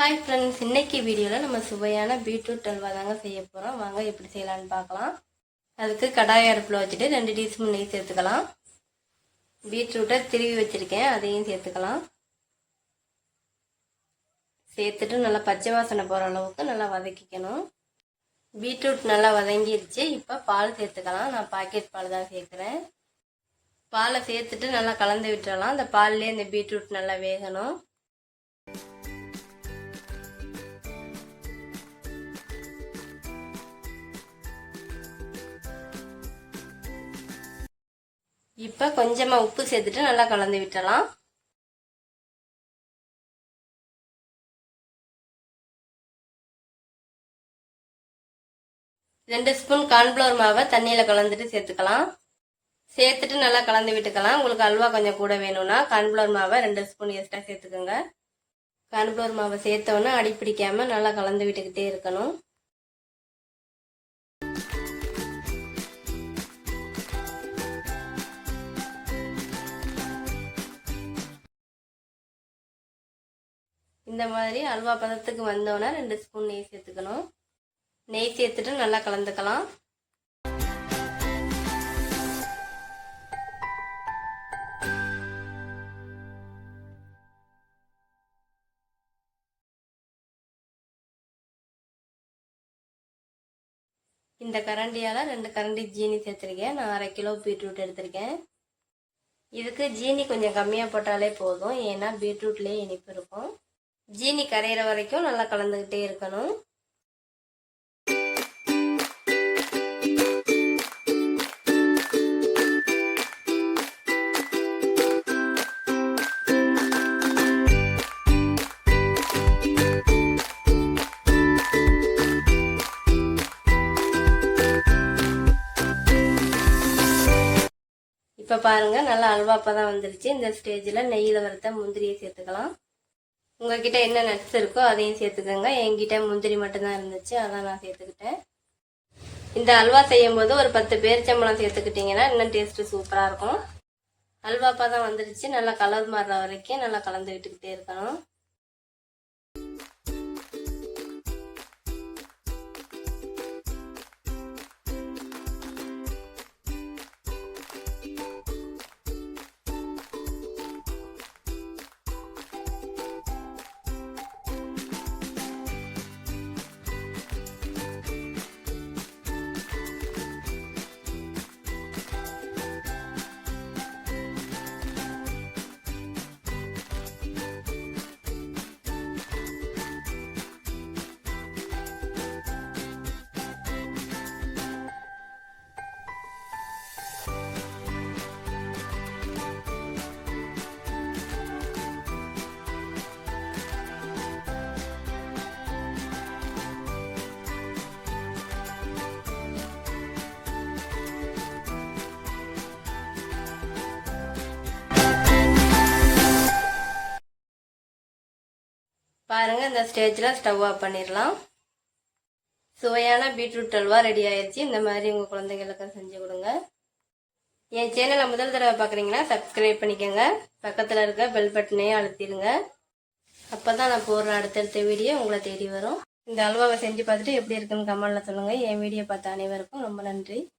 Hi friends, இன்னைக்கு வீடியோவில் நம்ம சுவையான பீட்ரூட் அல்வா தாங்க செய்ய போகிறோம். வாங்க எப்படி செய்யலான்னு பார்க்கலாம். அதுக்கு கடாய் அடுப்பில் வச்சுட்டு 2 டீஸ்பூன் நெய் சேர்த்துக்கலாம். பீட்ரூட்டை திருவி வச்சுருக்கேன், அதையும் சேர்த்துக்கலாம். சேர்த்துட்டு நல்லா பச்சை வாசனை போகிற அளவுக்கு நல்லா வதக்கிக்கணும். பீட்ரூட் நல்லா வதங்கிருச்சு. இப்போ பால் சேர்த்துக்கலாம். நான் பாக்கெட் பால் தான் சேர்க்குறேன். பாலை சேர்த்துட்டு நல்லா கலந்து விட்டுறலாம். அந்த பால்லேயே இந்த பீட்ரூட் நல்லா வேகணும். இப்போ கொஞ்சமாக உப்பு சேர்த்துட்டு நல்லா கலந்து விட்டுறலாம். ரெண்டு ஸ்பூன் கார்ன்ஃப்ளவர் மாவை தண்ணியில் கலந்துட்டு சேர்த்துக்கலாம். சேர்த்துட்டு நல்லா கலந்து விட்டுக்கலாம். உங்களுக்கு அல்வா கொஞ்சம் கூட வேணும்னா கார்ன்ஃப்ளவர் மாவை 2 ஸ்பூன் எக்ஸ்ட்ரா சேர்த்துக்கோங்க. கார்ன்ஃப்ளவர் மாவை சேர்த்தோன்னா அடி பிடிக்காம நல்லா கலந்து விட்டுக்கிட்டே இருக்கணும். இந்த மாதிரி அல்வா பதத்துக்கு வந்தோன்னா 2 ஸ்பூன் நெய் சேர்த்துக்கணும். நெய் சேர்த்துட்டு நல்லா கலந்துக்கலாம். இந்த கரண்டியால் 2 கரண்டி ஜீனி சேர்த்துருக்கேன். நான் 1/2 கிலோ பீட்ரூட் எடுத்திருக்கேன். இதுக்கு ஜீனி கொஞ்சம் கம்மியாக போட்டாலே போதும், ஏன்னா பீட்ரூட்லேயே இனிப்பு இருக்கும். ஜீனி கரையிற வரைக்கும் நல்லா கலந்துக்கிட்டே இருக்கணும். இப்போ பாருங்க, நல்லா அல்வாப்பா தான் வந்துருச்சு. இந்த ஸ்டேஜில் நெய்யில் வறுத்த முந்திரியை சேர்த்துக்கலாம். உங்ககிட்ட என்ன நட்ஸ் இருக்கோ அதையும் சேர்த்துக்கோங்க. என்கிட்ட முந்திரி மட்டும்தான் இருந்துச்சு, அதான் நான் சேர்த்துக்கிட்டேன். இந்த அல்வா செய்யும் போது ஒரு 10 பேரிச்சம்பழம் சேர்த்துக்கிட்டிங்கன்னா இன்னும் டேஸ்ட்டு சூப்பராக இருக்கும். அல்வாப்பா தான் வந்துருச்சு. நல்லா கலர் மாறுற வரைக்கும் நல்லா கலந்து விட்டுக்கிட்டே இருக்கணும். பாருங்க, இந்த ஸ்டேஜில் ஸ்டவ் ஆஃப் பண்ணிடலாம். சுவையான பீட்ரூட் அல்வா ரெடி ஆயிடுச்சு. இந்த மாதிரி உங்கள் குழந்தைங்களுக்கு செஞ்சு கொடுங்க. என் சேனலை முதல் தடவை பார்க்குறீங்கன்னா சப்ஸ்கிரைப் பண்ணிக்கோங்க. பக்கத்தில் இருக்க பெல் பட்டனையும் அழுத்திடுங்க. அப்போ தான் நான் போடுற அடுத்தடுத்த வீடியோ உங்களை தேடி வரும். இந்த அல்வாவை செஞ்சு பார்த்துட்டு எப்படி இருக்குன்னு கமெண்ட்ல சொல்லுங்கள். என் வீடியோ பார்த்த அனைவருக்கும் ரொம்ப நன்றி.